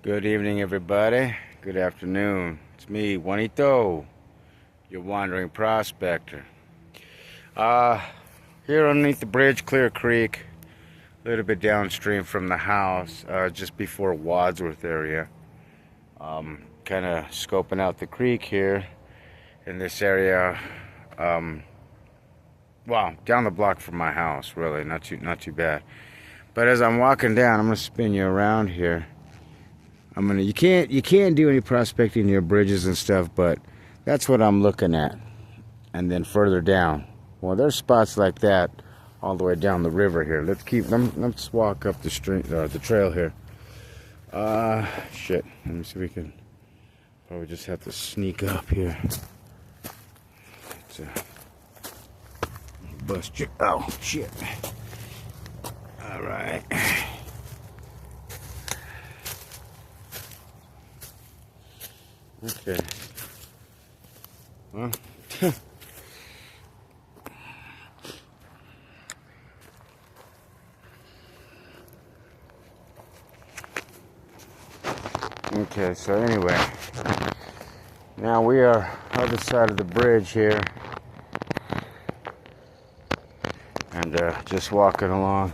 Good evening, everybody. Good afternoon. It's me, Juanito, your wandering prospector. Here underneath the bridge, Clear Creek, a little bit downstream from the house, just before Wadsworth area. Kind of scoping out the creek here in this area. Well, down the block from my house, really, not too bad. But as I'm walking down, I'm gonna spin you around here. You can't do any prospecting near bridges and stuff, but that's what I'm looking at. And then further down, well, there's spots like that all the way down the river here. Let's walk up the street, the trail here. Shit. Let me see if we can. Probably just have to sneak up here. Bust you. Oh shit. All right. Okay. Well. Okay, so anyway, now we are other side of the bridge here, and just walking along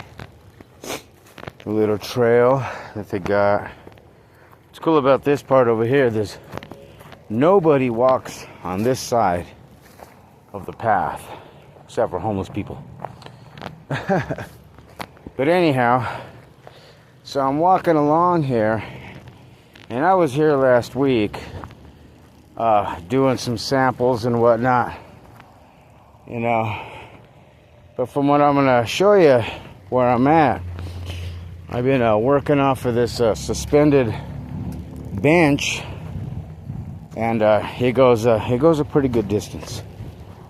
a little trail that they got. What's cool about this part over here, there's nobody walks on this side of the path except for homeless people. But anyhow, so I'm walking along here, and I was here last week doing some samples and whatnot, you know. But from what I'm gonna show you where I'm at, I've been working off of this suspended bench, and it goes a pretty good distance.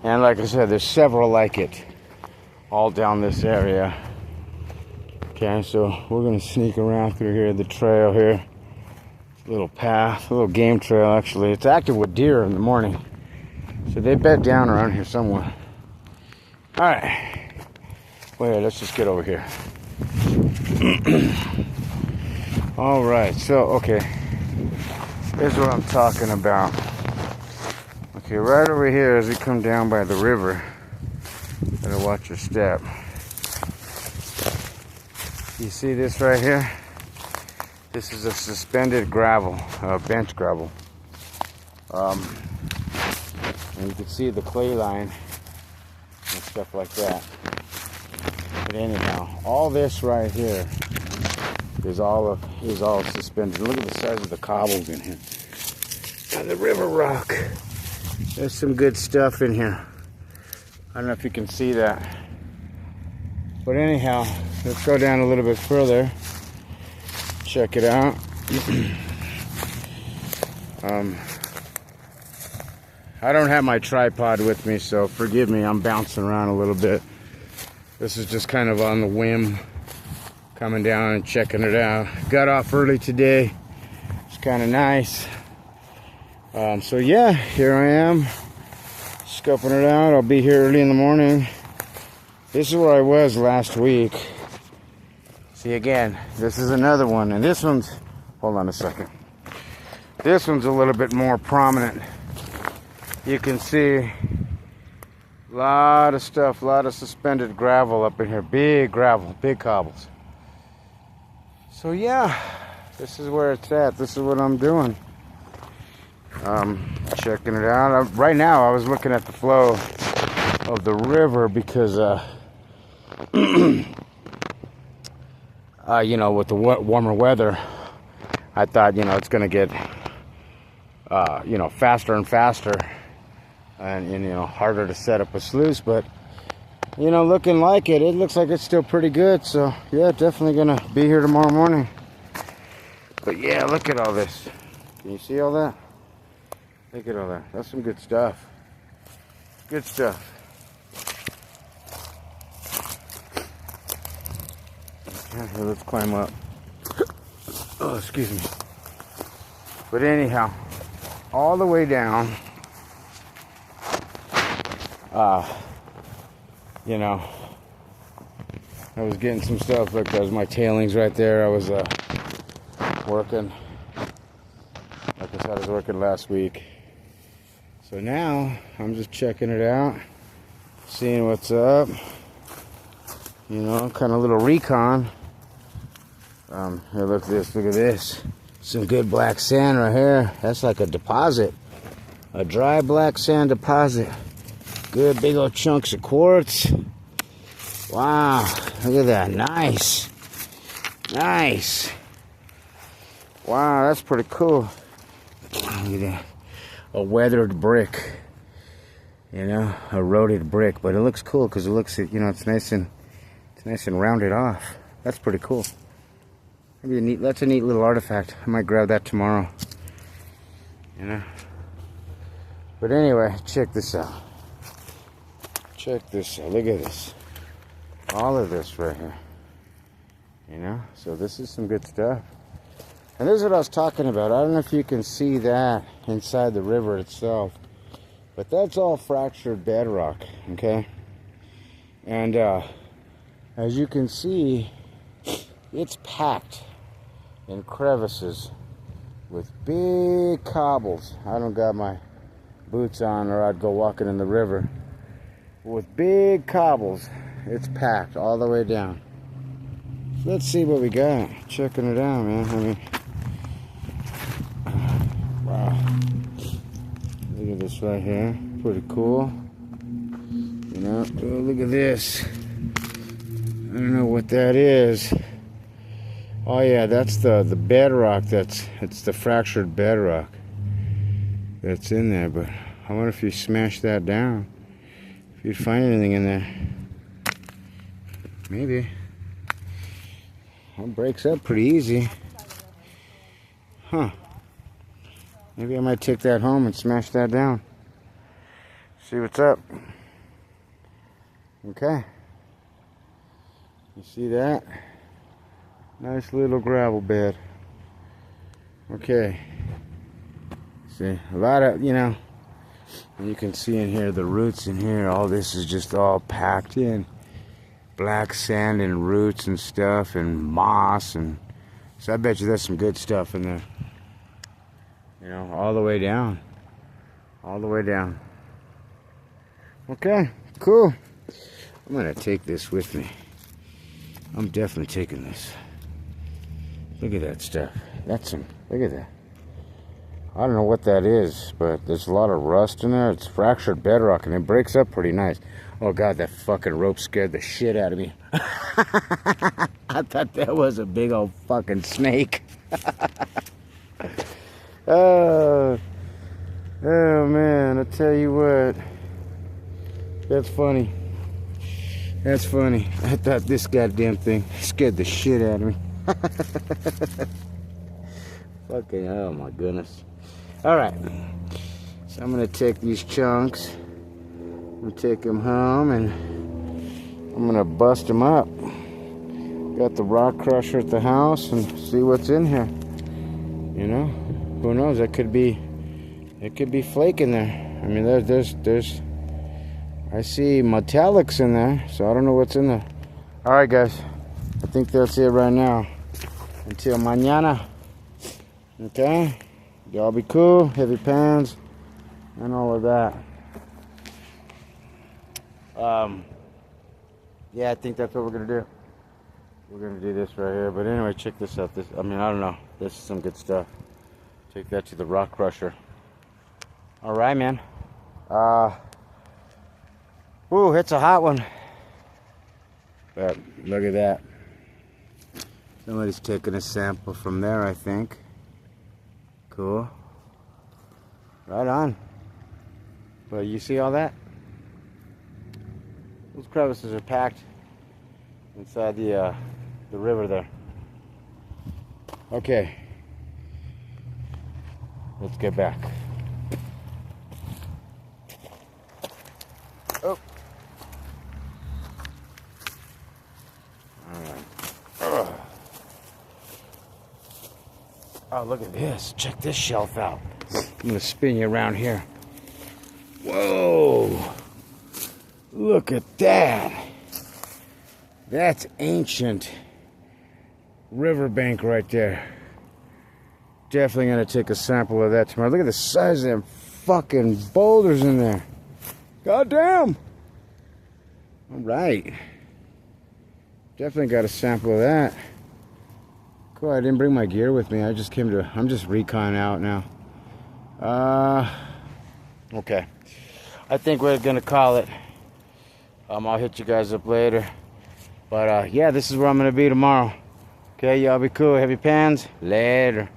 And like I said, there's several like it all down this area. Okay, so we're gonna sneak around through here, the trail here. Little path, a little game trail actually. It's active with deer in the morning, so they bed down around here somewhere. All right, well, let's just get over here. All right, so okay, here's what I'm talking about. Okay, right over here as we come down by the river, gotta watch your step. You see this right here? This is a suspended gravel, bench gravel. And you can see the clay line and stuff like that. But anyhow, all this right here is all suspended. Look at the size of the cobbles in here. And the river rock. There's some good stuff in here. I don't know if you can see that. But anyhow, let's go down a little bit further. Check it out. I don't have my tripod with me, so forgive me, I'm bouncing around a little bit. This is just kind of on the whim, coming down and checking it out. Got off early today. It's kind of nice. So yeah, here I am, scoping it out. I'll be here early in the morning. This is where I was last week. See, again, this is another one, and this one's, hold on a second. This one's a little bit more prominent. You can see a lot of stuff, a lot of suspended gravel up in here. Big gravel, big cobbles. So yeah, this is where it's at. This is what I'm doing. Checking it out. Right now, I was looking at the flow of the river because, you know, with the warmer weather, I thought, you know, it's going to get, you know, faster and faster and, you know, harder to set up a sluice. But, you know, looking like it looks like it's still pretty good. So, yeah, definitely going to be here tomorrow morning. But, yeah, look at all this. Can you see all that? Look at all that. That's some good stuff. Good stuff. Okay, let's climb up. Oh, excuse me. But anyhow, all the way down, you know, I was getting some stuff. Look, there's my tailings right there. I was working. like I said, I was working last week. So now I'm just checking it out, seeing what's up. You know, kind of a little recon. Here, look at this. Look at this. Some good black sand right here. That's like a deposit, a dry black sand deposit. Good big old chunks of quartz. Wow, look at that. Nice. Nice. Wow, that's pretty cool. Look at that. A weathered brick. You know, a eroded brick. But it looks cool because it looks, you know, it's nice and rounded off. That's pretty cool. Maybe that's a neat little artifact. I might grab that tomorrow. You know. But anyway, check this out. Check this out. Look at this. All of this right here. You know? So this is some good stuff. And this is what I was talking about. I don't know if you can see that inside the river itself. But that's all fractured bedrock. Okay? And as you can see, it's packed in crevices with big cobbles. I don't got my boots on or I'd go walking in the river. With big cobbles, it's packed all the way down. So let's see what we got. Checking it out, man. I mean, wow. Look at this right here. Pretty cool. You know, oh, look at this. I don't know what that is. Oh yeah, that's the bedrock. It's the fractured bedrock that's in there. But I wonder if you smash that down, if you'd find anything in there. Maybe. It breaks up pretty easy. Huh. Maybe I might take that home and smash that down. See what's up. Okay. You see that? Nice little gravel bed. Okay. See, a lot of, you know, you can see in here the roots in here. All this is just all packed in. Black sand and roots and stuff and moss. And so I bet you there's some good stuff in there. You know, all the way down. All the way down. Okay, cool. I'm going to take this with me. I'm definitely taking this. Look at that stuff. That's some, look at that. I don't know what that is, but there's a lot of rust in there. It's fractured bedrock and it breaks up pretty nice. Oh God, that fucking rope scared the shit out of me. I thought that was a big old fucking snake. Oh man, I tell you what. That's funny. That's funny. I thought this goddamn thing scared the shit out of me. Fucking, oh my goodness. Alright. So I'm going to take these chunks. I'm going to take them home and I'm going to bust them up. Got the rock crusher at the house and see what's in here. You know? Who knows? It could be flake in there. I mean, there's I see metallics in there, so I don't know what's in there. Alright guys, I think that's it right now. Until mañana. Okay? Y'all be cool, heavy pans, and all of that. Yeah, I think that's what we're gonna do. We're gonna do this right here. But anyway, check this out. This, I mean, I don't know. This is some good stuff. Take that to the rock crusher. Alright, man. Ooh, it's a hot one. But look at that. Somebody's taking a sample from there, I think. Cool. Right on. But you see all that? Those crevices are packed inside the river there. Okay. Let's get back. Oh. Oh, look at this. Check this shelf out. I'm going to spin you around here. Whoa. Look at that. That's ancient riverbank right there. Definitely gonna take a sample of that tomorrow. Look at the size of them fucking boulders in there. God damn. All right. Definitely got a sample of that. Cool, I didn't bring my gear with me. I'm just recon out now. Okay. I think we're gonna call it. I'll hit you guys up later. But yeah, this is where I'm gonna be tomorrow. Okay, y'all be cool. Heavy pans. Later.